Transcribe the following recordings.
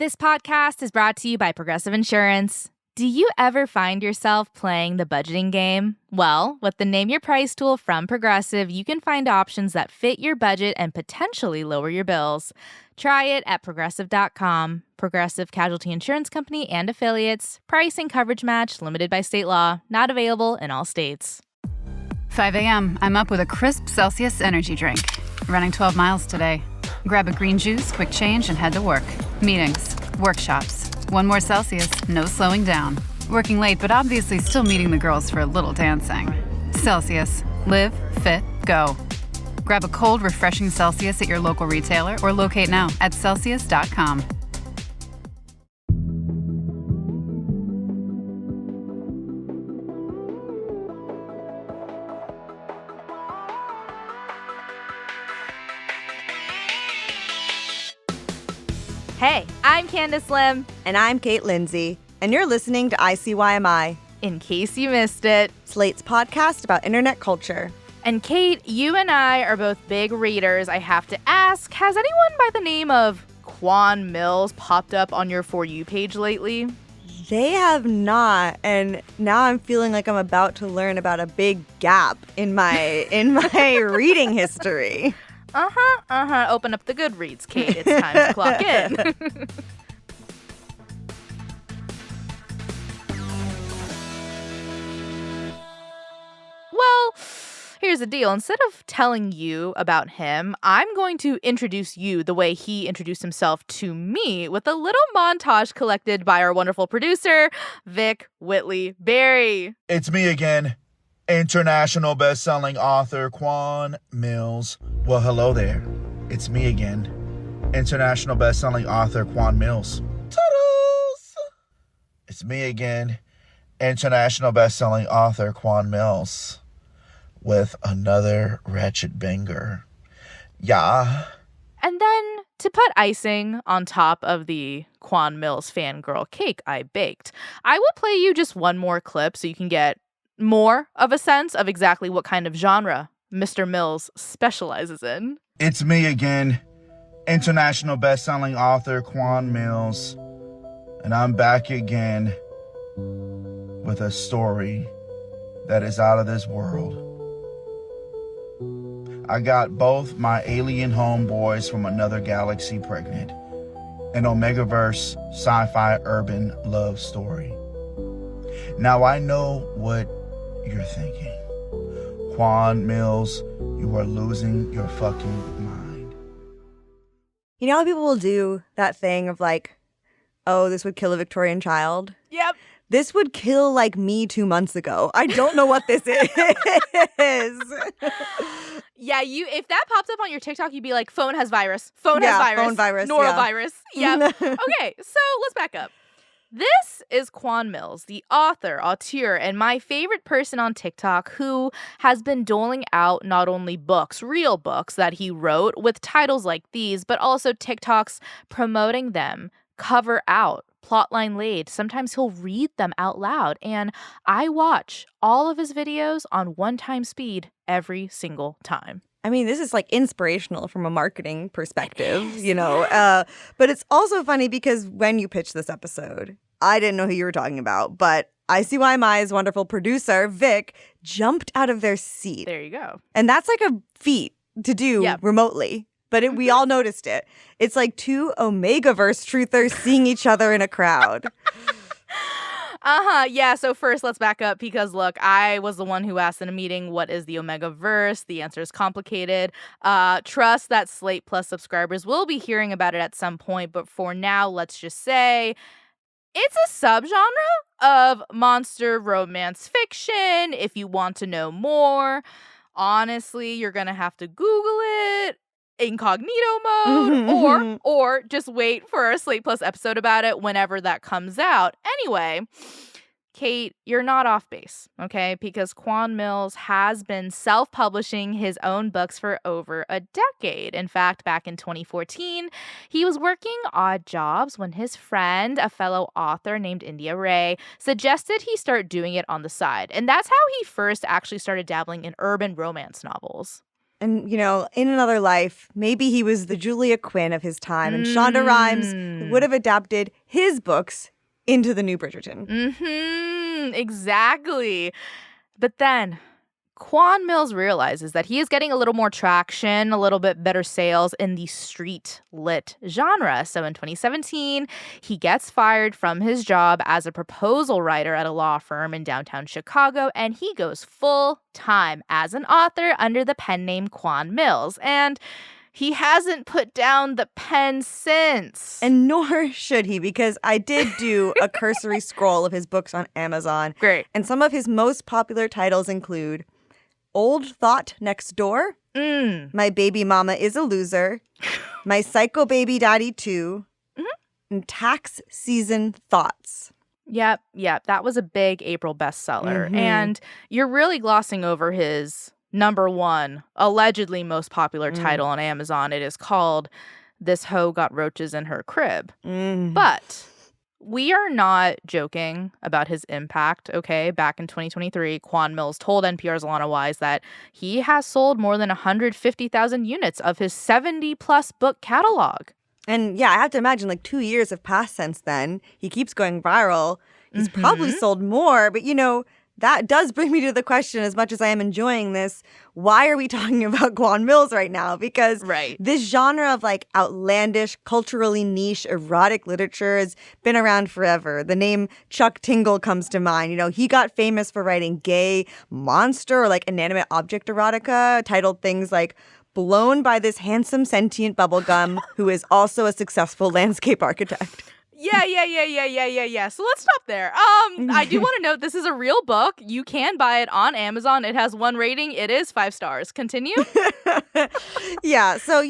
This podcast is brought to you by Progressive Insurance. Do you ever find yourself playing the budgeting game? Well, with the Name Your Price tool from Progressive, you can find options that fit your budget and potentially lower your bills. Try it at Progressive.com. Progressive Casualty Insurance Company and Affiliates. Price and coverage match limited by state law. Not available in all states. 5 a.m. I'm up with a crisp Celsius energy drink. Running 12 miles today. Grab a green juice, quick change, and head to work. Meetings, workshops. One more Celsius, no slowing down. Working late, but obviously still meeting the girls for a little dancing. Celsius. Live, fit, go. Grab a cold, refreshing Celsius at your local retailer or locate now at Celsius.com. Hey, I'm Candice Lim. And I'm Kate Lindsay. And you're listening to ICYMI. In case you missed it. Slate's podcast about internet culture. And Kate, you and I are both big readers. I have to ask, has anyone by the name of Quan Millz popped up on your For You page lately? They have not. And now I'm feeling like I'm about to learn about a big gap in my reading history. Open up the Goodreads, Kate. It's time to clock in. Well, here's the deal. Instead of telling you about him, I'm going to introduce you the way he introduced himself to me with a little montage collected by our wonderful producer, Vic Whitley-Berry. It's me again. International best-selling author Quan Millz. Well, hello there. It's me again. International best-selling author Quan Millz. Toodles! It's me again. International best-selling author Quan Millz. With another ratchet banger. Yeah. And then, to put icing on top of the Quan Millz fangirl cake I baked, I will play you just one more clip so you can get more of a sense of exactly what kind of genre Mr. Millz specializes in. It's me again, international best-selling author Quan Millz, and I'm back again with a story that is out of this world. I got both my alien homeboys from another galaxy pregnant. An Omegaverse sci-fi urban love story. Now I know what you're thinking. Quan Millz, you are losing your fucking mind. You know how people will do that thing of like, oh, this would kill a Victorian child? Yep. This would kill like me 2 months ago. I don't know what this is. Yeah, if that pops up on your TikTok, you'd be like, phone has virus. Phone has virus. Phone virus. Norovirus. Yeah. Yep. Okay, so let's back up. This is Quan Millz, the author, auteur, and my favorite person on TikTok who has been doling out not only books, real books that he wrote with titles like these, but also TikToks promoting them, cover out, plotline laid. Sometimes he'll read them out loud, and I watch all of his videos on one-time speed every single time. I mean, this is like inspirational from a marketing perspective, you know, but it's also funny because when you pitched this episode, I didn't know who you were talking about, but ICYMI's wonderful producer, Vic, jumped out of their seat. There you go. And that's like a feat to do remotely, but we all noticed it. It's like two Omegaverse truthers seeing each other in a crowd. Yeah, so first let's back up because, look, I was the one who asked in a meeting, what is the Omegaverse? The answer is complicated. Trust that Slate Plus subscribers will be hearing about it at some point, but for now, let's just say it's a subgenre of monster romance fiction. If you want to know more, honestly, you're going to have to Google it. Incognito mode or just wait for a Slate Plus episode about it whenever that comes out. Anyway, Kate, you're not off base, okay? Because Quan Millz has been self-publishing his own books for over a decade. In fact, back in 2014, he was working odd jobs when his friend, a fellow author named India Ray, suggested he start doing it on the side. And that's how he first actually started dabbling in urban romance novels. And, in another life, maybe he was the Julia Quinn of his time, and Shonda Rhimes would have adapted his books into the new Bridgerton. Exactly. But then Quan Millz realizes that he is getting a little more traction, a little bit better sales in the street lit genre. So in 2017, he gets fired from his job as a proposal writer at a law firm in downtown Chicago, and he goes full time as an author under the pen name Quan Millz. And he hasn't put down the pen since. And nor should he, because I did do a cursory scroll of his books on Amazon. Great. And some of his most popular titles include Old Thought Next Door, My Baby Mama is a Loser, My Psycho Baby Daddy 2, and Tax Season Thoughts. Yep. That was a big April bestseller. And you're really glossing over his number one, allegedly most popular title on Amazon. It is called This Hoe Got Roaches in Her Crib. But we are not joking about his impact, okay? Back in 2023, Quan Millz told NPR's Alana Wise that he has sold more than 150,000 units of his 70-plus book catalog. And yeah, I have to imagine 2 years have passed since then. He keeps going viral. He's probably sold more, but that does bring me to the question, as much as I am enjoying this, why are we talking about Quan Millz right now? Because this genre of outlandish, culturally niche, erotic literature has been around forever. The name Chuck Tingle comes to mind. He got famous for writing gay monster or inanimate object erotica, titled things like Blown by This Handsome Sentient Bubblegum, who is also a successful landscape architect. Yeah. So let's stop there. I do want to note this is a real book. You can buy it on Amazon. It has 1 rating. It is 5 stars. Continue. Yeah. So,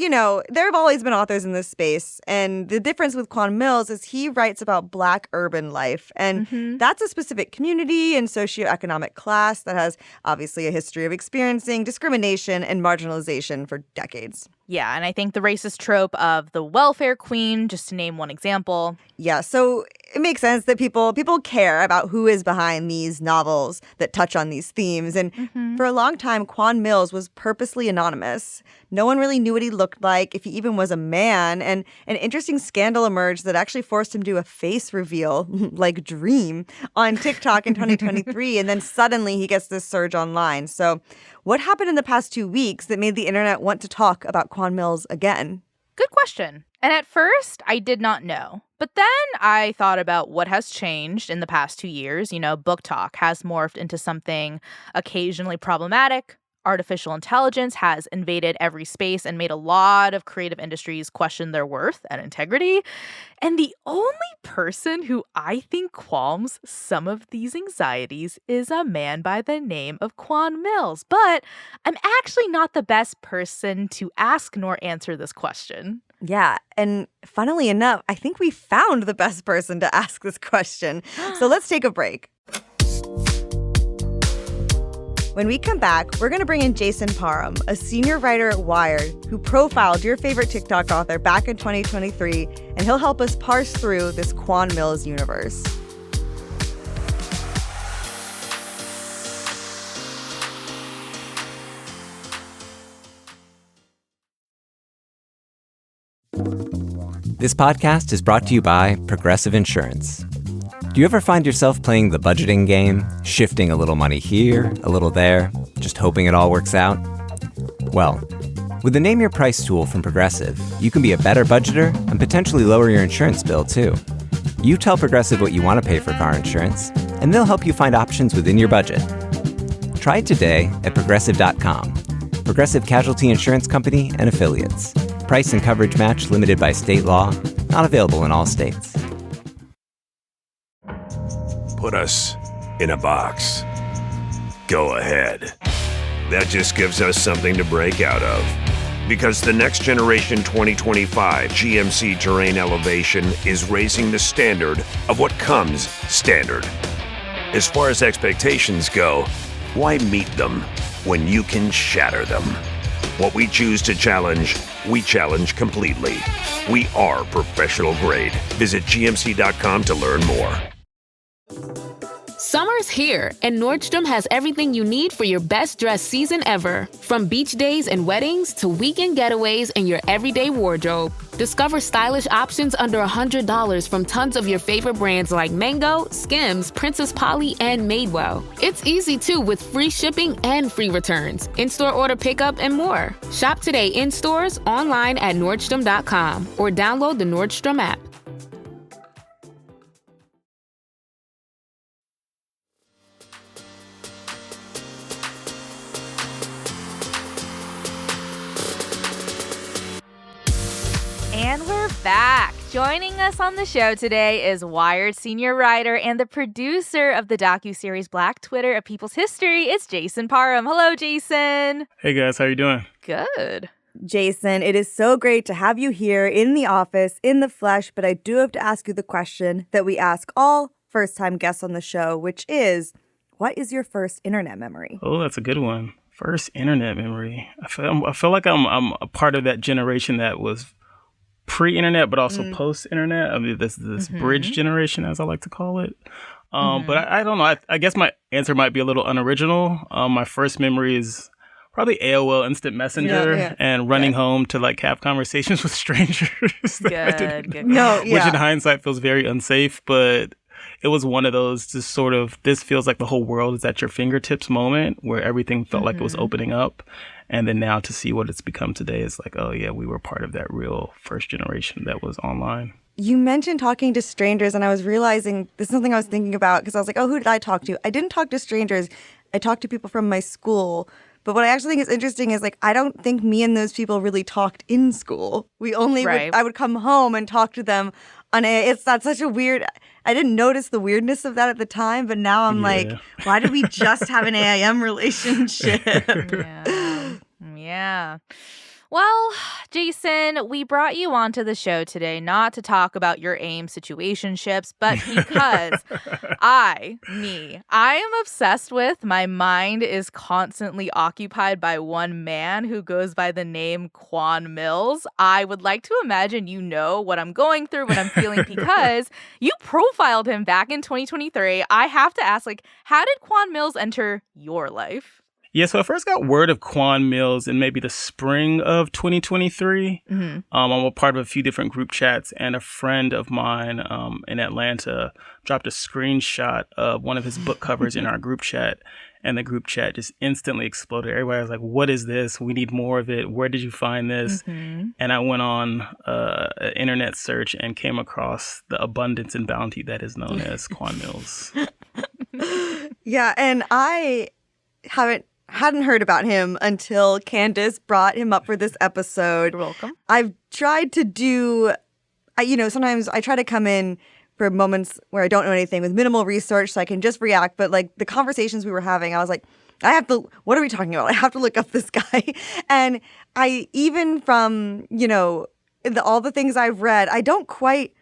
there have always been authors in this space. And the difference with Quan Millz is he writes about Black urban life. And that's a specific community and socioeconomic class that has obviously a history of experiencing discrimination and marginalization for decades. Yeah, and I think the racist trope of the welfare queen, just to name one example. Yeah, so it makes sense that people care about who is behind these novels that touch on these themes. And for a long time, Quan Millz was purposely anonymous. No one really knew what he looked like, if he even was a man. And an interesting scandal emerged that actually forced him to do a face reveal, like Dream, on TikTok in 2023. And then suddenly he gets this surge online. So what happened in the past 2 weeks that made the internet want to talk about Quan Millz again? Good question. And at first, I did not know. But then I thought about what has changed in the past 2 years. Book talk has morphed into something occasionally problematic. Artificial intelligence has invaded every space and made a lot of creative industries question their worth and integrity. And the only person who I think qualms some of these anxieties is a man by the name of Quan Millz. But I'm actually not the best person to ask nor answer this question. Yeah, and funnily enough, I think we found the best person to ask this question. So let's take a break. When we come back, we're going to bring in Jason Parham, a senior writer at Wired, who profiled your favorite TikTok author back in 2023, and he'll help us parse through this Quan Millz universe. This podcast is brought to you by Progressive Insurance. Do you ever find yourself playing the budgeting game, shifting a little money here, a little there, just hoping it all works out? Well, with the Name Your Price tool from Progressive, you can be a better budgeter and potentially lower your insurance bill, too. You tell Progressive what you want to pay for car insurance, and they'll help you find options within your budget. Try it today at Progressive.com. Progressive Casualty Insurance Company and Affiliates. Price and coverage match limited by state law. Not available in all states. Put us in a box. Go ahead. That just gives us something to break out of. Because the next generation 2025 GMC Terrain Elevation is raising the standard of what comes standard. As far as expectations go, why meet them when you can shatter them? What we choose to challenge, we challenge completely. We are professional grade. Visit gmc.com to learn more. Summer's here, and Nordstrom has everything you need for your best dress season ever. From beach days and weddings to weekend getaways and your everyday wardrobe. Discover stylish options under $100 from tons of your favorite brands like Mango, Skims, Princess Polly, and Madewell. It's easy too with free shipping and free returns, in-store order pickup, and more. Shop today in stores, online at Nordstrom.com, or download the Nordstrom app. And we're back. Joining us on the show today is Wired senior writer and the producer of the docuseries Black Twitter: A People's History. It's Jason Parham. Hello, Jason. Hey guys, how you doing? Good. Jason, it is so great to have you here in the office, in the flesh, but I do have to ask you the question that we ask all first-time guests on the show, which is, what is your first internet memory? Oh, that's a good one. First internet memory. I feel like I'm a part of that generation that was pre-internet, but also post-internet. I mean, this bridge generation, as I like to call it. But I don't know. I guess my answer might be a little unoriginal. My first memory is probably AOL Instant Messenger and running home to like have conversations with strangers. Good. Which in hindsight feels very unsafe, but it was one of those just sort of, this feels like the whole world is at your fingertips moment where everything felt like it was opening up. And then now to see what it's become today is like, oh yeah, we were part of that real first generation that was online. You mentioned talking to strangers, and I was realizing this is something I was thinking about because I was like, oh, who did I talk to? I didn't talk to strangers. I talked to people from my school. But what I actually think is interesting is, like, I don't think me and those people really talked in school. We only I would come home and talk to them on that's such a weird, I didn't notice the weirdness of that at the time, but now I'm like, why did we just have an AIM relationship? Yeah. Well, Jason, we brought you onto the show today not to talk about your AIM situationships, but because I am obsessed with, my mind is constantly occupied by one man who goes by the name Quan Millz. I would like to imagine you know what I'm going through, what I'm feeling, because you profiled him back in 2023. I have to ask, like, how did Quan Millz enter your life? Yeah, so I first got word of Quan Millz in maybe the spring of 2023. I'm a part of a few different group chats, and a friend of mine in Atlanta dropped a screenshot of one of his book covers in our group chat, and the group chat just instantly exploded. Everybody was like, what is this? We need more of it. Where did you find this? And I went on an internet search and came across the abundance and bounty that is known as Quan Millz. Yeah, and I hadn't heard about him until Candice brought him up for this episode. You're welcome. I've tried to do, sometimes I try to come in for moments where I don't know anything with minimal research so I can just react. But like the conversations we were having, I was like, what are we talking about? I have to look up this guy. And even from, all the things I've read, I don't quite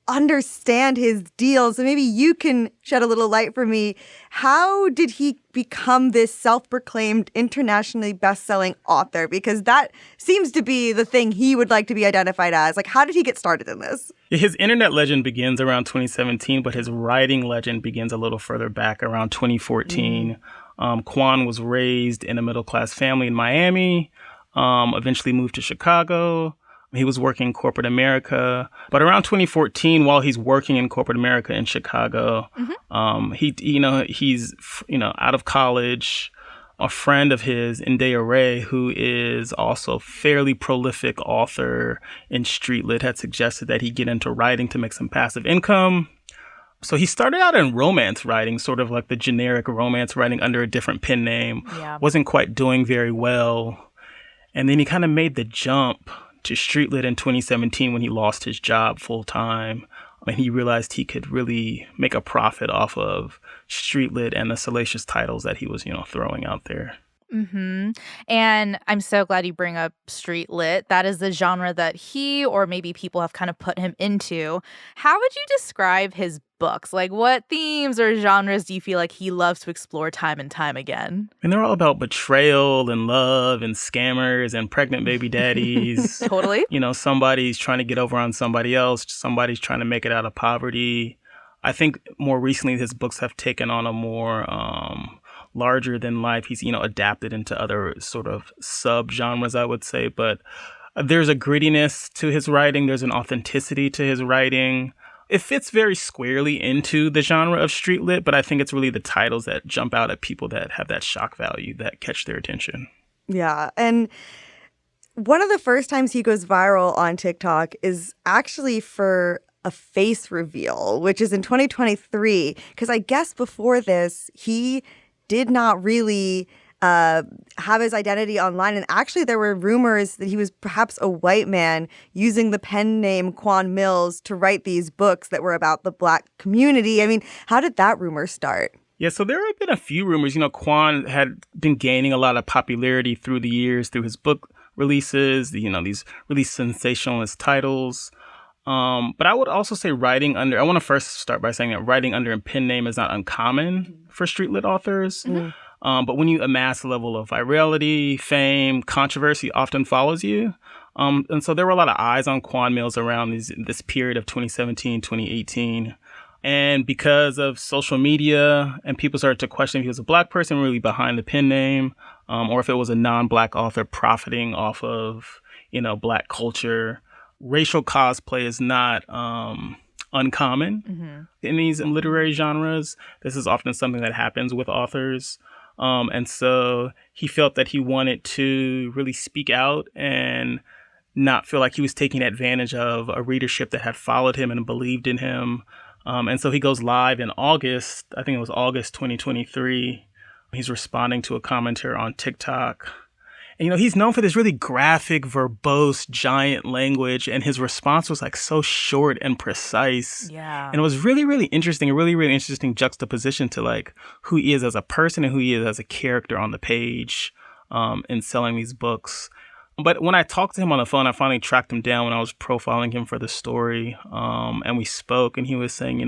understand his deal. So maybe you can shed a little light for me. How did he become this self-proclaimed internationally best-selling author? Because that seems to be the thing he would like to be identified as. Like, how did he get started in this? His internet legend begins around 2017, but his writing legend begins a little further back around 2014. Quan was raised in a middle-class family in Miami, eventually moved to Chicago. He was working in corporate America, but around 2014, while he's working in corporate America in Chicago, he's out of college. A friend of his, Ndea Ray, who is also a fairly prolific author in street lit, had suggested that he get into writing to make some passive income. So he started out in romance writing, sort of like the generic romance writing under a different pen name. Yeah. Wasn't quite doing very well, and then he kind of made the jump to street lit in 2017 when he lost his job full time. And he realized he could really make a profit off of street lit and the salacious titles that he was, throwing out there. And I'm so glad you bring up street lit. That is the genre that he, or maybe people, have kind of put him into. How would you describe his books? Like, what themes or genres do you feel like he loves to explore time and time again? And they're all about betrayal and love and scammers and pregnant baby daddies. Totally. Somebody's trying to get over on somebody else. Somebody's trying to make it out of poverty. I think more recently his books have taken on a more larger than life. He's, adapted into other sort of sub-genres, I would say. But there's a grittiness to his writing. There's an authenticity to his writing. It fits very squarely into the genre of street lit, but I think it's really the titles that jump out at people that have that shock value that catch their attention. Yeah. And one of the first times he goes viral on TikTok is actually for a face reveal, which is in 2023. Because I guess before this, he did not really have his identity online. And actually, there were rumors that he was perhaps a white man using the pen name Quan Millz to write these books that were about the Black community. I mean, how did that rumor start? Yeah, so there have been a few rumors. Quan had been gaining a lot of popularity through the years through his book releases, these really sensationalist titles. But I would also say I want to first start by saying that writing under a pen name is not uncommon for street lit authors. Mm-hmm. But when you amass a level of virality, fame, controversy often follows you. And so there were a lot of eyes on Quan Millz around this period of 2017, 2018. And because of social media and people started to question if he was a Black person really behind the pen name, or if it was a non-Black author profiting off of, Black culture. Racial cosplay is not uncommon in these literary genres. This is often something that happens with authors. And so he felt that he wanted to really speak out and not feel like he was taking advantage of a readership that had followed him and believed in him. And so he goes live in August, I think it was August 2023. He's responding to a commenter on TikTok. And, he's known for this really graphic, verbose, giant language. And his response was so short and precise. Yeah. And it was really, really interesting, a really, really interesting juxtaposition to who he is as a person and who he is as a character on the page in selling these books. But when I talked to him on the phone, I finally tracked him down when I was profiling him for the story. And we spoke, and he was saying,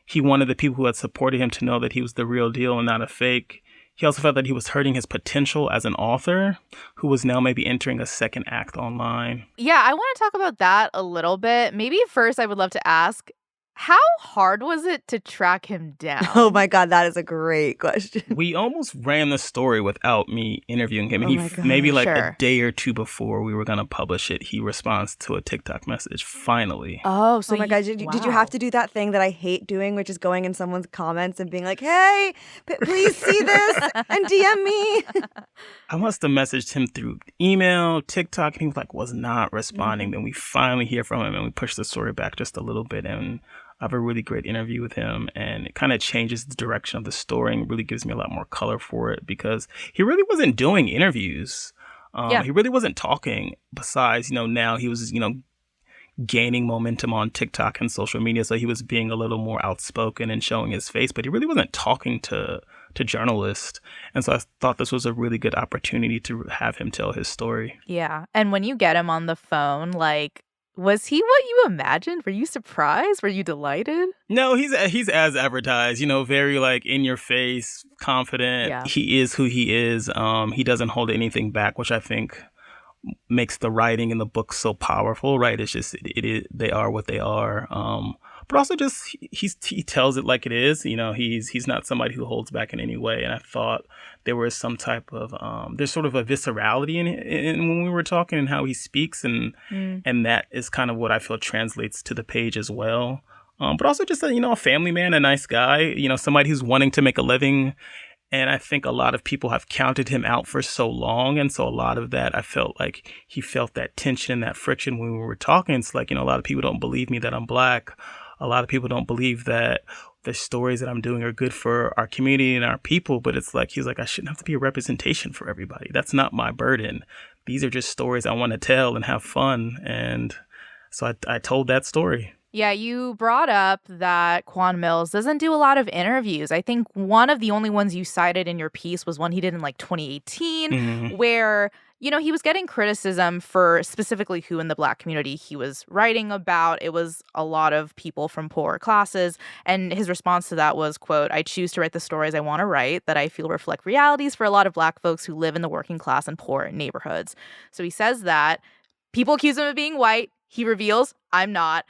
he wanted the people who had supported him to know that he was the real deal and not a fake. He also felt that he was hurting his potential as an author who was now maybe entering a second act online. Yeah, I want to talk about that a little bit. Maybe first I would love to ask, how hard was it to track him down? Oh my God, that is a great question. We almost ran the story without me interviewing him. Maybe a day or two before we were going to publish it, he responds to a TikTok message, finally. Oh, so my God, did you have to do that thing that I hate doing, which is going in someone's comments and being like, hey, please see this and DM me? I must have messaged him through email, TikTok, and he was not responding. Then we finally hear from him and we push the story back just a little bit, and I have a really great interview with him, and it kind of changes the direction of the story and really gives me a lot more color for it because he really wasn't doing interviews. He really wasn't talking besides, now he was, gaining momentum on TikTok and social media. So he was being a little more outspoken and showing his face, but he really wasn't talking to journalists. And so I thought this was a really good opportunity to have him tell his story. Yeah. And when you get him on the phone, was he what you imagined? Were you surprised? Were you delighted? No, he's as advertised, very in your face, confident. Yeah. He is who he is. He doesn't hold anything back, which I think makes the writing in the book so powerful, right? It's just, they are what they are. But also just, he tells it like it is. He's not somebody who holds back in any way. And I thought there was some type of, there's sort of a viscerality in when we were talking and how he speaks. And that is kind of what I feel translates to the page as well. But also just, a family man, a nice guy, somebody who's wanting to make a living. And I think a lot of people have counted him out for so long. And so a lot of that, I felt like he felt that tension and that friction when we were talking. It's a lot of people don't believe me that I'm Black. A lot of people don't believe that the stories that I'm doing are good for our community and our people. But it's he's I shouldn't have to be a representation for everybody. That's not my burden. These are just stories I want to tell and have fun. And so I told that story. Yeah, you brought up that Quan Millz doesn't do a lot of interviews. I think one of the only ones you cited in your piece was one he did in 2018, where, he was getting criticism for specifically who in the Black community he was writing about. It was a lot of people from poorer classes. And his response to that was, quote, I choose to write the stories I want to write that I feel reflect realities for a lot of Black folks who live in the working class and poor neighborhoods. So he says that. People accuse him of being white. He reveals, I'm not.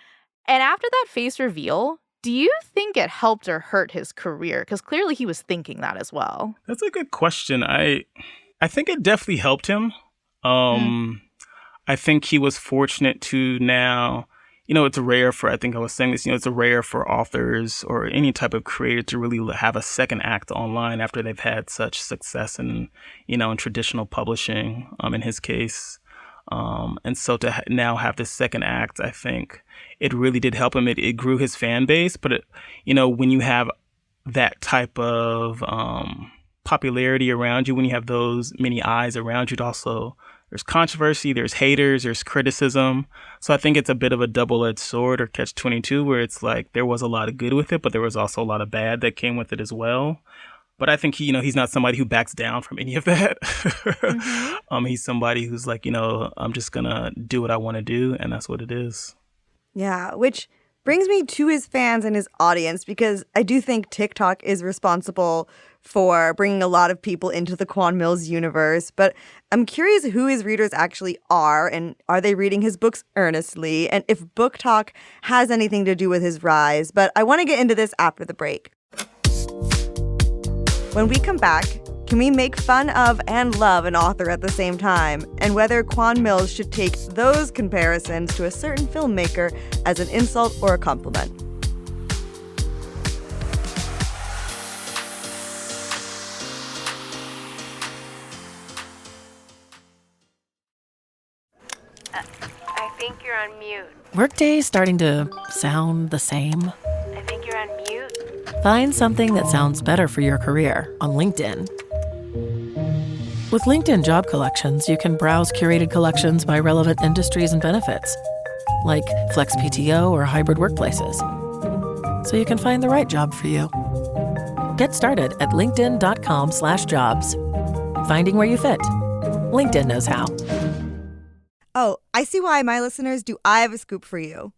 And after that face reveal, Do you think it helped or hurt his career? Because clearly he was thinking that as well. That's a good question. I think it definitely helped him. I think he was fortunate to now, it's rare for, I think I was saying this, it's rare for authors or any type of creator to really have a second act online after they've had such success in traditional publishing, in his case. And so to now have this second act, I think it really did help him. It grew his fan base. But, when you have that type of popularity around you, when you have those many eyes around you, there's controversy, there's haters, there's criticism. So I think it's a bit of a double-edged sword or catch-22 where it's like there was a lot of good with it, but there was also a lot of bad that came with it as well. But I think he's not somebody who backs down from any of that. He's somebody who's like, I'm just going to do what I want to do. And that's what it is. Yeah, which brings me to his fans and his audience, because I do think TikTok is responsible for bringing a lot of people into the Quan Millz universe. But I'm curious who his readers actually are, and are they reading his books earnestly, and if book talk has anything to do with his rise. But I want to get into this after the break. When we come back, can we make fun of and love an author at the same time? And whether Quan Millz should take those comparisons to a certain filmmaker as an insult or a compliment. I think you're on mute. Workday's starting to sound the same. I think you're on mute. Find something that sounds better for your career on LinkedIn. With LinkedIn Job Collections, you can browse curated collections by relevant industries and benefits, like flex PTO or hybrid workplaces, so you can find the right job for you. Get started at linkedin.com/jobs. Finding where you fit. LinkedIn knows how. Oh, ICYMI listeners, do I have a scoop for you?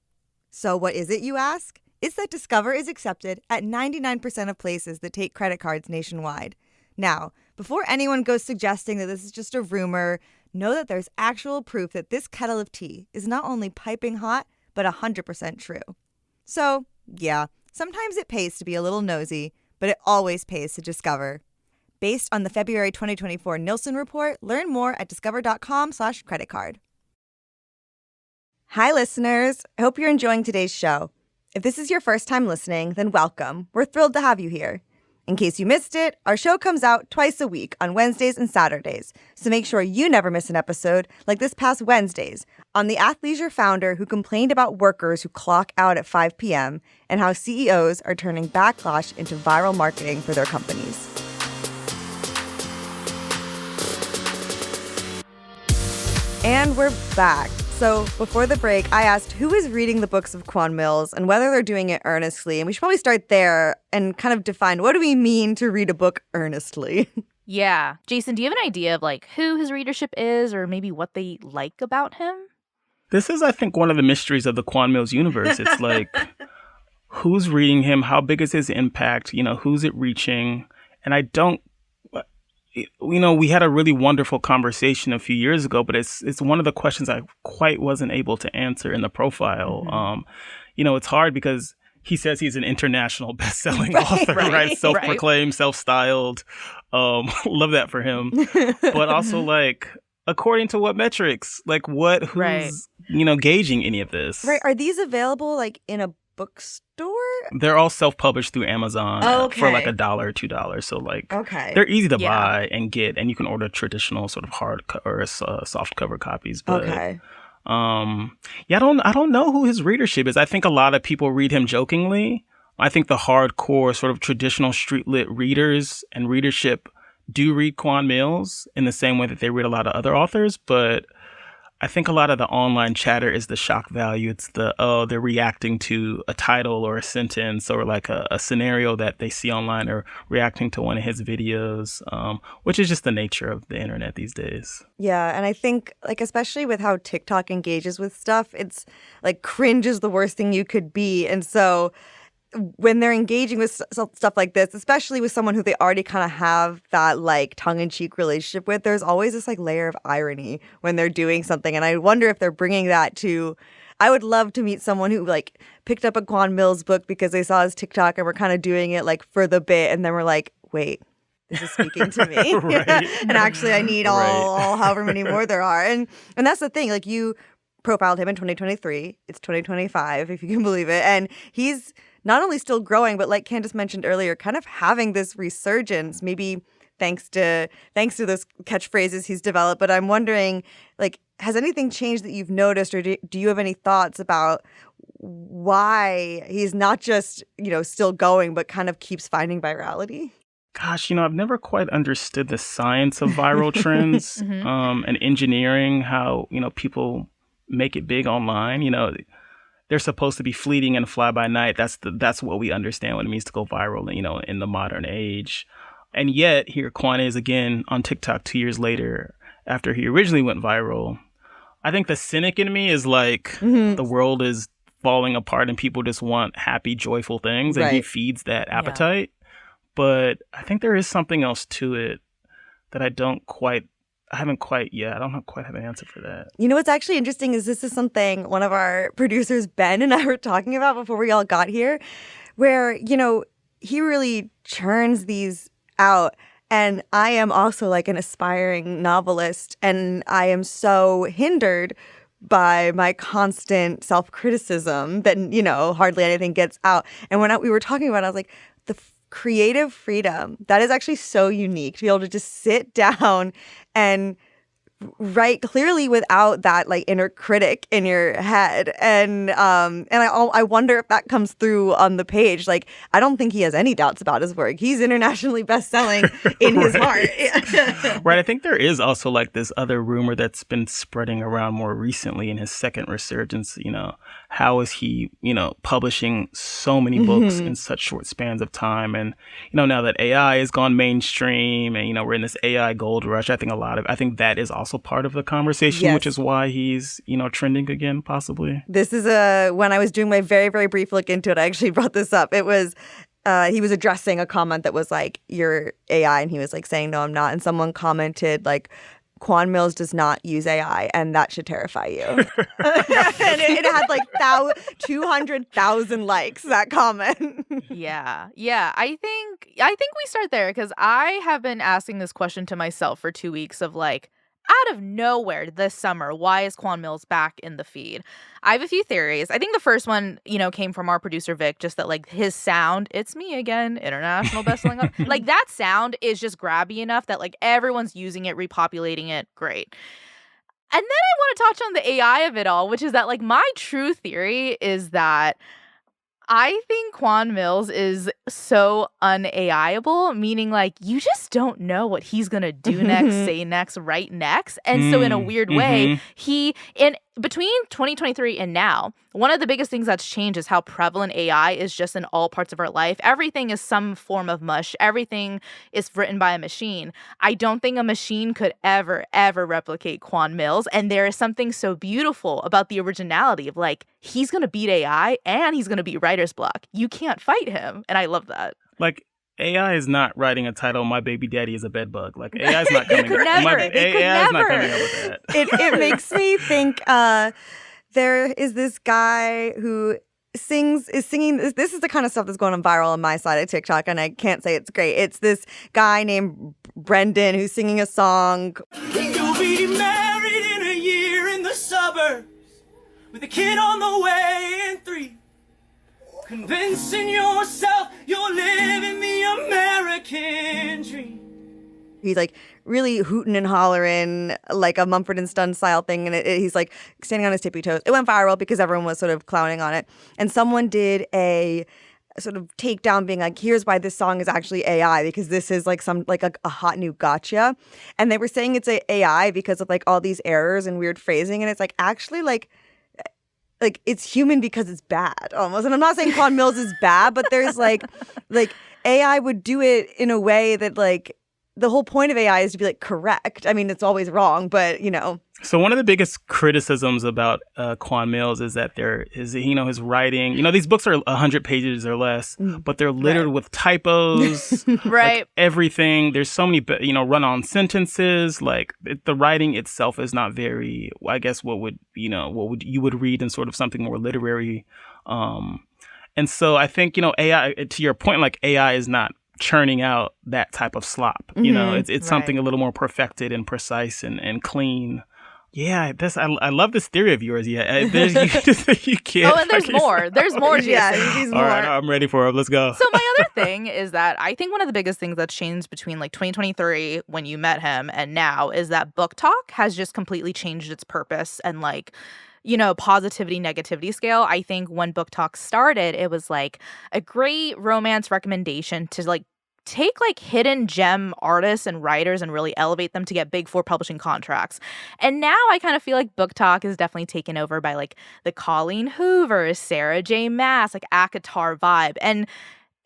So what is it, you ask? It's that Discover is accepted at 99% of places that take credit cards nationwide. Now, before anyone goes suggesting that this is just a rumor, know that there's actual proof that this kettle of tea is not only piping hot, but 100% true. So, yeah, sometimes it pays to be a little nosy, but it always pays to discover. Based on the February 2024 Nielsen report, learn more at discover.com/creditcard. Hi, listeners. I hope you're enjoying today's show. If this is your first time listening, then welcome. We're thrilled to have you here. In case you missed it, our show comes out twice a week on Wednesdays and Saturdays, so make sure you never miss an episode like this past Wednesdays on the athleisure founder who complained about workers who clock out at 5 p.m. and how CEOs are turning backlash into viral marketing for their companies. And we're back. So before the break, I asked who is reading the books of Quan Millz and whether they're doing it earnestly. And we should probably start there and kind of define what do we mean to read a book earnestly? Yeah. Jason, do you have an idea of who his readership is or maybe what they like about him? This is, I think, one of the mysteries of the Quan Millz universe. It's like, who's reading him? How big is his impact? Who's it reaching? And I don't, we had a really wonderful conversation a few years ago, but it's one of the questions I quite wasn't able to answer in the profile. Mm-hmm. It's hard because he says he's an international best-selling author, right? Self-proclaimed, self-styled. Love that for him. But also, according to what metrics? Who's gauging any of this? Right. Are these available in a bookstore? They're all self-published through Amazon for $1 or $2. So they're easy to buy and get, and you can order traditional sort of hard or soft cover copies. But, I don't know who his readership is. I think a lot of people read him jokingly. I think the hardcore sort of traditional street lit readers and readership do read Quan Millz in the same way that they read a lot of other authors, but I think a lot of the online chatter is the shock value. It's they're reacting to a title or a sentence or a scenario that they see online or reacting to one of his videos, which is just the nature of the internet these days. Yeah, and I think especially with how TikTok engages with stuff, it's cringe is the worst thing you could be. And so when they're engaging with stuff like this, especially with someone who they already kind of have that tongue-in-cheek relationship with, there's always this layer of irony when they're doing something. And I wonder if they're bringing that to I would love to meet someone who like picked up a Quan Millz book because they saw his TikTok and were kind of doing it like for the bit, and then we're like, wait, this is speaking to me. And actually I need all however many more there are. And that's the thing, like you profiled him in 2023. It's 2025, if you can believe it. And he's not only still growing, but like Candice mentioned earlier, kind of having this resurgence, maybe thanks to those catchphrases he's developed. But I'm wondering, like, has anything changed that you've noticed, or do you have any thoughts about why he's not just, still going, but kind of keeps finding virality? Gosh, I've never quite understood the science of viral trends and engineering, how, people make it big online. They're supposed to be fleeting and fly by night. That's what we understand what it means to go viral, in the modern age. And yet here Quan is again on TikTok 2 years later after he originally went viral. I think the cynic in me is like, the world is falling apart and people just want happy, joyful things. And he feeds that appetite. Yeah. But I think there is something else to it that I don't quite have an answer for that. What's actually interesting is this is something one of our producers, Ben, and I were talking about before we all got here, where, he really churns these out. And I am also like an aspiring novelist, and I am so hindered by my constant self-criticism that, hardly anything gets out. And when we were talking about it, I was like, the creative freedom, that is actually so unique, to be able to just sit down and write clearly without that like inner critic in your head. And I wonder if that comes through on the page. Like, I don't think he has any doubts about his work. He's internationally best-selling in his heart. Right. I think there is also like this other rumor that's been spreading around more recently in his second resurgence. How is he, publishing so many books in such short spans of time? And, now that AI has gone mainstream and, we're in this AI gold rush, I think that is also part of the conversation, which is why he's, trending again, possibly. This is when I was doing my very, very brief look into it, I actually brought this up. It was, he was addressing a comment that was like, you're AI. And he was like saying, no, I'm not. And someone commented like, Quan Millz does not use AI, and that should terrify you. And it had like 200,000 likes, that comment. Yeah. I think we start there, because I have been asking this question to myself for 2 weeks of like, out of nowhere this summer, why is Quan Millz back in the feed? I have a few theories. I think the first one, came from our producer Vic, just that like his sound, it's me again, international bestselling. Like that sound is just grabby enough that like everyone's using it, repopulating it. Great. And then I want to touch on the AI of it all, which is that like my true theory is that I think Quan Millz is so un-AIable, meaning like you just don't know what he's going to do next, say next, write next. And so in a weird way, between 2023 and now, one of the biggest things that's changed is how prevalent AI is just in all parts of our life. Everything is some form of mush. Everything is written by a machine. I don't think a machine could ever replicate Quan Millz. And there is something so beautiful about the originality of like, he's going to beat AI and he's going to beat writer's block. You can't fight him. And I love that. Like, AI is not writing a title, My Baby Daddy is a Bedbug. Like, AI is not coming up. AI is not coming up with that. It makes me think there is this guy who is singing. This is the kind of stuff that's going on viral on my side of TikTok, and I can't say it's great. It's this guy named Brendan who's singing a song. You'll be married in a year in the suburbs with a kid on the way in 3. Convincing yourself you're living the American dream. He's like really hooting and hollering like a Mumford and Sons style thing. And he's like standing on his tippy toes. It went viral because everyone was sort of clowning on it. And someone did a sort of takedown being like, here's why this song is actually AI, because this is like a hot new gotcha. And they were saying it's AI because of like all these errors and weird phrasing. And it's like actually like it's human because it's bad almost. And I'm not saying Quan Millz is bad, but there's like AI would do it in a way that like the whole point of AI is to be like correct. I mean, it's always wrong, but So one of the biggest criticisms about Quan Millz is that his writing, these books are 100 pages or less, but they're littered with typos, right? Like everything. There's so many, run-on sentences. Like the writing itself is not very, I guess, what you would read in sort of something more literary. And so I think, AI, to your point, like AI is not churning out that type of slop. It's something a little more perfected and precise and clean. Yeah, I love this theory of yours. Yeah, you can't. Oh, and there's more. There's more, Jason. Yeah, All right, I'm ready for it. Let's go. So my other thing is that I think one of the biggest things that's changed between like 2023 when you met him and now is that Book Talk has just completely changed its purpose and like, positivity, negativity scale. I think when Book Talk started, it was like a great romance recommendation to like take like hidden gem artists and writers and really elevate them to get big four publishing contracts. And now I kind of feel like Book Talk is definitely taken over by like the Colleen Hoover, Sarah J. Maas, like ACOTAR vibe. And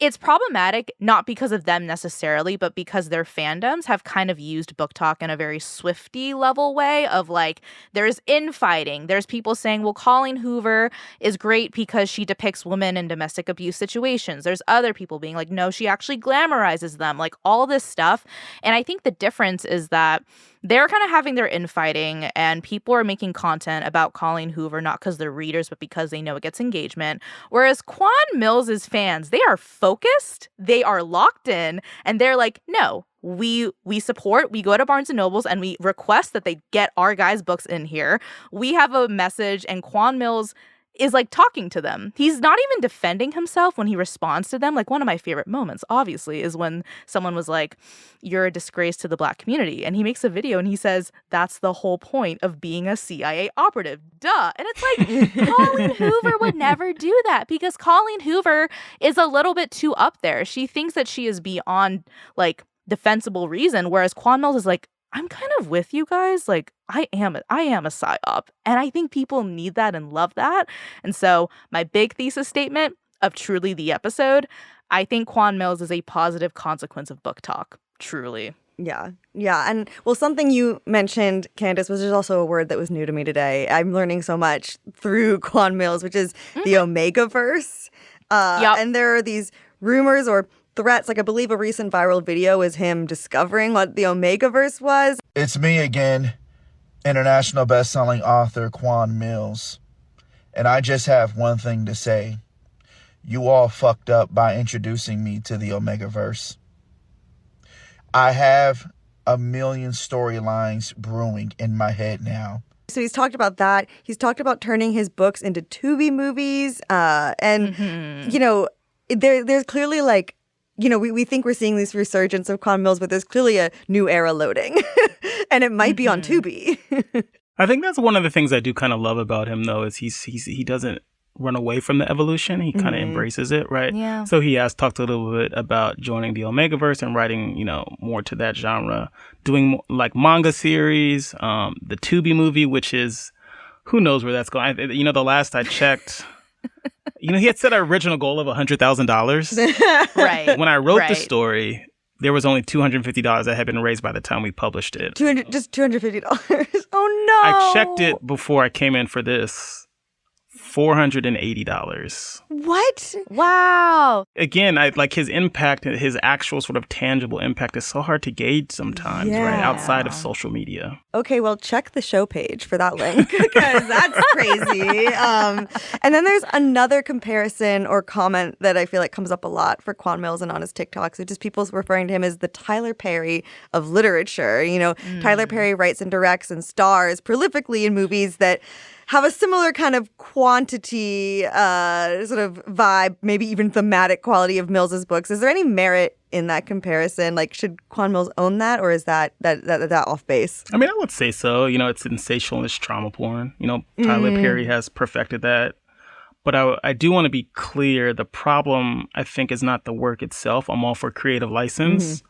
it's problematic, not because of them necessarily, but because their fandoms have kind of used Book Talk in a very Swifty level way of like, there's infighting. There's people saying, well, Colleen Hoover is great because she depicts women in domestic abuse situations. There's other people being like, no, she actually glamorizes them, like all this stuff. And I think the difference is that they're kind of having their infighting and people are making content about Colleen Hoover, not because they're readers, but because they know it gets engagement. Whereas Quan Millz' fans, they are focused, they are locked in, and they're like, no, we support, we go to Barnes & Nobles and we request that they get our guys' books in here. We have a message, and Quan Millz is like talking to them. He's not even defending himself when he responds to them. Like one of my favorite moments, obviously, is when someone was like, you're a disgrace to the Black community. And he makes a video and he says, that's the whole point of being a CIA operative. Duh. And it's like, Colleen Hoover would never do that because Colleen Hoover is a little bit too up there. She thinks that she is beyond like defensible reason. Whereas Quan Millz is like, I'm kind of with you guys. Like, I am a psyop. And I think people need that and love that. And so my big thesis statement of truly the episode, I think Quan Millz is a positive consequence of Book Talk. Truly. Yeah. And well, something you mentioned, Candice, was there's also a word that was new to me today. I'm learning so much through Quan Millz, which is the Omegaverse. And there are these rumors or threats. Like I believe a recent viral video is him discovering what the Omegaverse was. It's me again, international best-selling author Quan Millz. And I just have one thing to say. You all fucked up by introducing me to the Omegaverse. I have a million storylines brewing in my head now. So he's talked about that. He's talked about turning his books into Tubi movies. There's clearly like, we think we're seeing this resurgence of Quan Millz, but there's clearly a new era loading. And it might be on Tubi. I think that's one of the things I do kind of love about him, though, is he doesn't run away from the evolution. He kind of embraces it, right? Yeah. So he has talked a little bit about joining the Omegaverse and writing, more to that genre, doing like manga series, the Tubi movie, which is, who knows where that's going. The last I checked... he had set an original goal of $100,000. Right. When I wrote the story, there was only $250 that had been raised by the time we published it. Just $250. Oh, no. I checked it before I came in for this. $480. What? Wow. Again, his impact, his actual sort of tangible impact is so hard to gauge sometimes, right? Outside of social media. Okay, well, check the show page for that link because that's crazy. And then there's another comparison or comment that I feel like comes up a lot for Quan Millz and on his TikToks, which is people referring to him as the Tyler Perry of literature. Tyler Perry writes and directs and stars prolifically in movies that have a similar kind of quantity, sort of vibe, maybe even thematic quality of Mills's books. Is there any merit in that comparison? Like, should Quan Millz own that, or is that off base? I mean, I would say so. It's sensationalist trauma porn. Tyler Perry has perfected that. But I do want to be clear. The problem, I think, is not the work itself. I'm all for creative license,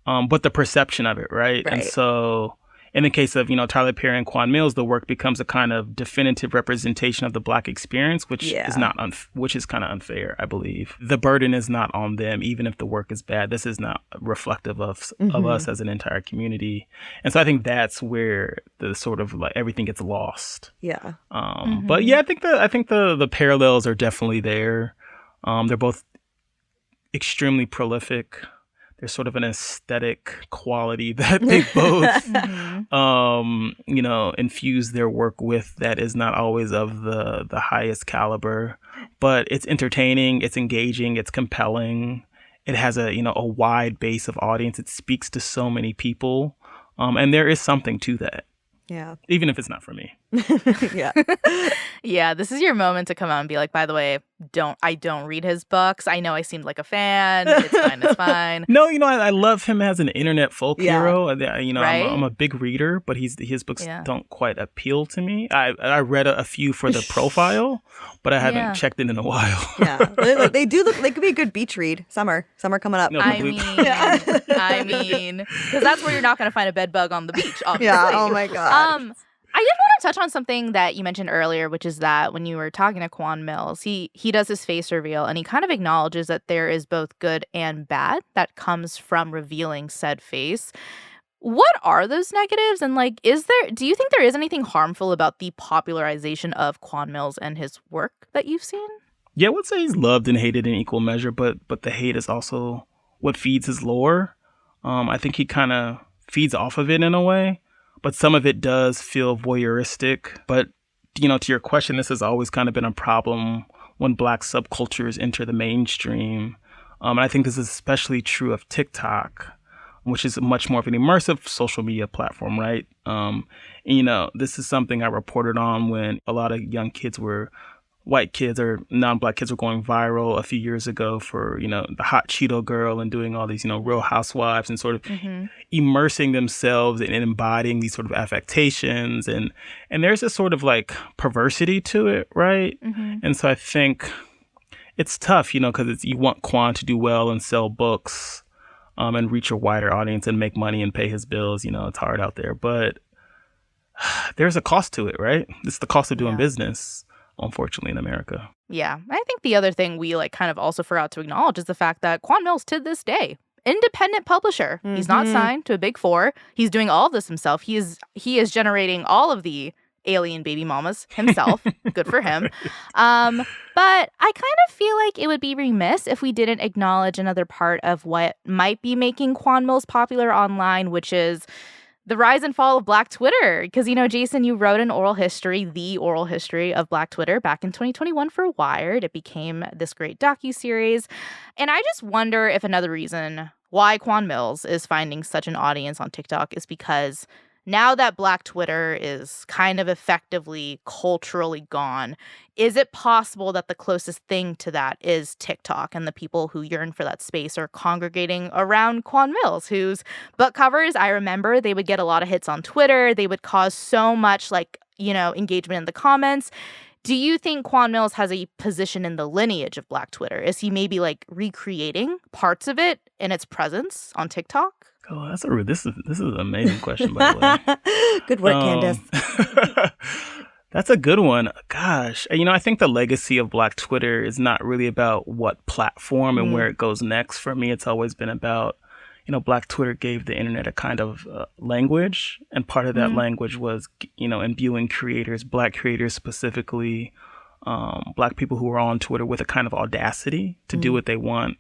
but the perception of it, right? And so... in the case of, Tyler Perry and Quan Millz, the work becomes a kind of definitive representation of the Black experience, which is not which is kind of unfair, I believe. The burden is not on them, even if the work is bad. This is not reflective of us as an entire community. And so I think that's where the sort of like everything gets lost. Yeah. But yeah, I think the parallels are definitely there. They're both extremely prolific. There's sort of an aesthetic quality that they both, infuse their work with that is not always of the highest caliber, but it's entertaining, it's engaging, it's compelling. It has a wide base of audience. It speaks to so many people, and there is something to that. Yeah. Even if it's not for me. Yeah. Yeah, this is your moment to come out and be like, by the way, I don't read his books. I know I seemed like a fan. It's fine. No, I love him as an internet folk hero. Right? I'm a big reader, but his books don't quite appeal to me. I read a few for the profile, but I haven't checked it in a while. Yeah. They could be a good beach read. Summer coming up. No, I mean, because that's where you're not going to find a bed bug on the beach, obviously. Yeah, oh my God. I did want to touch on something that you mentioned earlier, which is that when you were talking to Quan Millz, he does his face reveal, and he kind of acknowledges that there is both good and bad that comes from revealing said face. What are those negatives? And do you think there is anything harmful about the popularization of Quan Millz and his work that you've seen? Yeah, I would say he's loved and hated in equal measure, but the hate is also what feeds his lore. I think he kind of feeds off of it in a way. But some of it does feel voyeuristic. But, to your question, this has always kind of been a problem when Black subcultures enter the mainstream. And I think this is especially true of TikTok, which is much more of an immersive social media platform, right? This is something I reported on when a lot of young kids white kids or non-Black kids were going viral a few years ago for, the hot Cheeto girl and doing all these, Real Housewives and sort of immersing themselves and embodying these sort of affectations. And there's a sort of like perversity to it, right? And so I think it's tough, because you want Quan to do well and sell books and reach a wider audience and make money and pay his bills. It's hard out there. But there's a cost to it, right? It's the cost of doing business, unfortunately, in America. Yeah. I think the other thing we kind of also forgot to acknowledge is the fact that Quan Millz, to this day, independent publisher. He's not signed to a big four. He's doing all of this himself. He is generating all of the alien baby mamas himself. Good for him. But I kind of feel like it would be remiss if we didn't acknowledge another part of what might be making Quan Millz popular online, which is the rise and fall of Black Twitter. Because, Jason, you wrote the oral history of Black Twitter back in 2021 for Wired. It became this great docuseries. And I just wonder if another reason why Quan Millz is finding such an audience on TikTok is because now that Black Twitter is kind of effectively culturally gone, is it possible that the closest thing to that is TikTok and the people who yearn for that space are congregating around Quan Millz, whose book covers, I remember, they would get a lot of hits on Twitter. They would cause so much engagement in the comments. Do you think Quan Millz has a position in the lineage of Black Twitter? Is he maybe recreating parts of it in its presence on TikTok? Oh, this is an amazing question, by the way. Good work, Candice. That's a good one. Gosh, I think the legacy of Black Twitter is not really about what platform and where it goes next. For me, it's always been about, Black Twitter gave the internet a kind of language, and part of that language was, imbuing creators, Black creators specifically, Black people who were on Twitter with a kind of audacity to do what they want,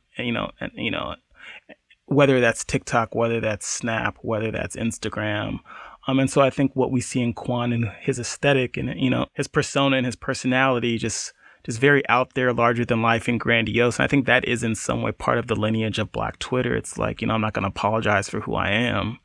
whether that's TikTok, whether that's Snap, whether that's Instagram. And so I think what we see in Quan and his aesthetic and, his persona and his personality just very out there, larger than life and grandiose. And I think that is in some way part of the lineage of Black Twitter. It's like, I'm not going to apologize for who I am.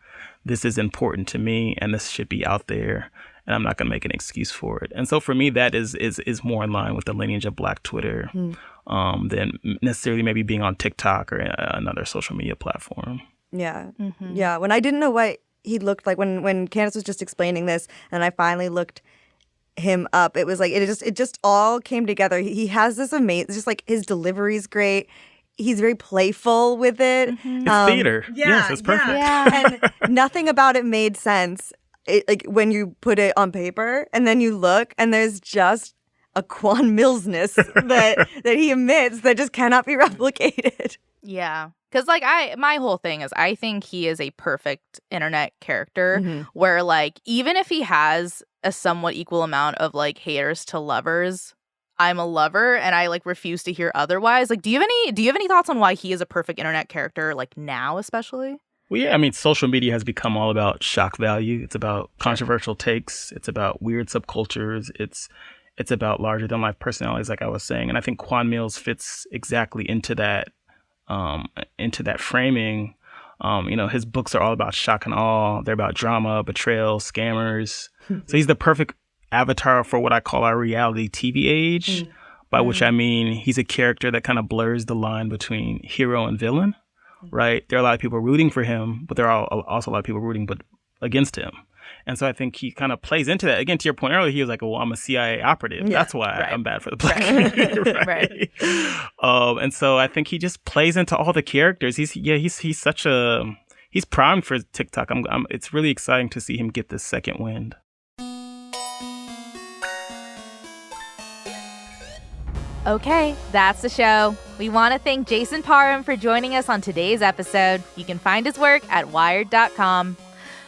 This is important to me and this should be out there. And I'm not going to make an excuse for it. And so for me, that is more in line with the lineage of Black Twitter than necessarily maybe being on TikTok or another social media platform. Yeah. Yeah. When I didn't know what he looked like, when Candice was just explaining this and I finally looked him up, it was like it just all came together. He has this amazing, just his delivery's great. He's very playful with it. It's theater. Yes, it's perfect. Yeah. And nothing about it made sense. like when you put it on paper and then you look and there's just a Quan Millsness that he emits that just cannot be replicated. Yeah. Because, like, my whole thing is I think he is a perfect internet character where, like, even if he has a somewhat equal amount of, like, haters to lovers, I'm a lover and I, like, refuse to hear otherwise. Like, do you have any thoughts on why he is a perfect internet character, like, now especially? Well, yeah, I mean, social media has become all about shock value. It's about controversial takes. It's about weird subcultures. It's about larger than life personalities, like I was saying. And I think Quan Millz fits exactly into that framing. His books are all about shock and awe. They're about drama, betrayal, scammers. So he's the perfect avatar for what I call our reality TV age, by which I mean he's a character that kind of blurs the line between hero and villain, right? There are a lot of people rooting for him, but there are also a lot of people rooting against him. And so I think he kind of plays into that. Again, to your point earlier, he was like, well, I'm a CIA operative. Yeah, that's why I'm bad for the black community. Right. And so I think he just plays into all the characters. He's primed for TikTok. It's really exciting to see him get this second wind. Okay, that's the show. We want to thank Jason Parham for joining us on today's episode. You can find his work at wired.com.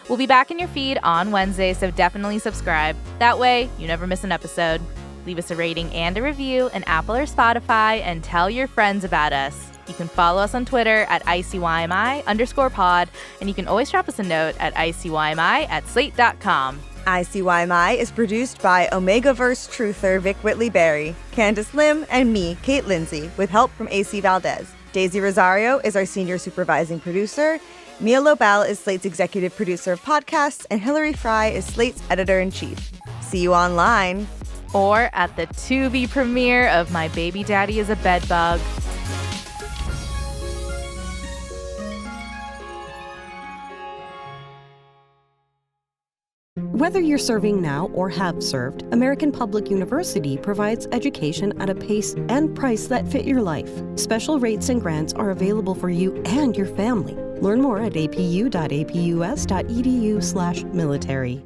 We'll be back in your feed on Wednesday, so definitely subscribe. That way, you never miss an episode. Leave us a rating and a review in Apple or Spotify, and tell your friends about us. You can follow us on Twitter at ICYMI_pod, and you can always drop us a note at ICYMI@slate.com. ICYMI is produced by Omegaverse truther Vic Whitley-Berry, Candice Lim, and me, Kate Lindsay, with help from AC Valdez. Daisy Rosario is our senior supervising producer. Mia Lobel is Slate's executive producer of podcasts, and Hillary Fry is Slate's editor-in-chief. See you online. Or at the to-be premiere of My Baby Daddy is a Bedbug. Whether you're serving now or have served, American Public University provides education at a pace and price that fit your life. Special rates and grants are available for you and your family. Learn more at apu.apus.edu/military.